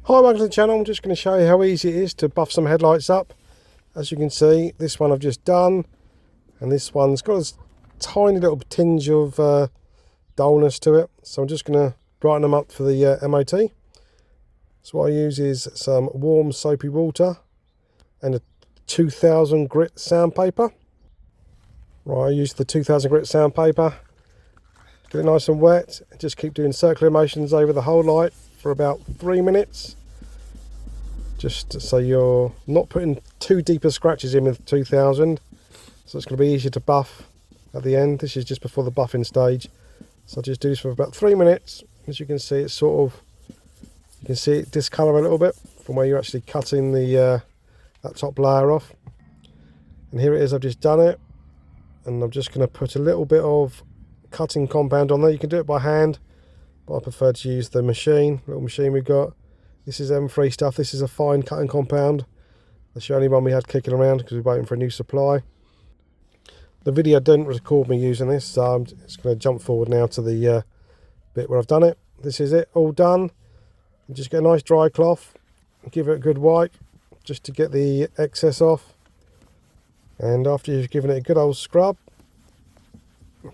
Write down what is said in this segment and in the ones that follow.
Hi, welcome to the channel. I'm just going to show you how easy it is to buff some headlights up. As you can see, this one I've just done, and this one's got a tiny little tinge of dullness to it. So I'm just going to brighten them up for the MOT. So what I use is some warm soapy water and a 2000 grit sandpaper. Right, I use the 2000 grit sandpaper. Get it nice and wet, and just keep doing circular motions over the whole light for about 3 minutes, just so you're not putting too deeper scratches in with 2000, so it's going to be easier to buff at the end. This is just before the buffing stage, so I'll just do this for about 3 minutes. As you can see, it's sort of, you can see it discolour a little bit from where you're actually cutting the that top layer off. And here it is, I've just done it, and I'm just going to put a little bit of cutting compound on there. You can do it by hand, but I prefer to use the little machine we've got. This is M3 stuff. This is a fine cutting compound. That's the only one we had kicking around because we're waiting for a new supply. The video didn't record me using this, so I'm just going to jump forward now to the bit where I've done it. This is it, all done. And just get a nice dry cloth and give it a good wipe just to get the excess off. And after you've given it a good old scrub,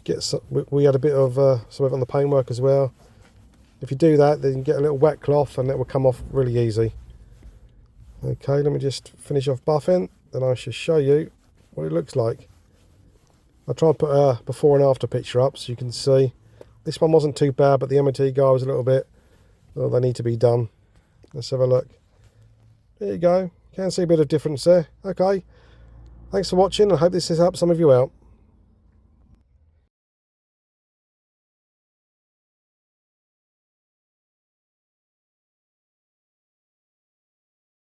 get some, we had a bit of some of it on the paintwork as well. If you do that, then you get a little wet cloth and it will come off really easy. Okay, let me just finish off buffing, then I shall show you what it looks like. I'll try and put a before and after picture up so you can see. This one wasn't too bad, but the MOT guy was a little bit, well, they need to be done. Let's have a look. There you go, can see a bit of difference there. Okay, thanks for watching. I hope this has helped some of you out.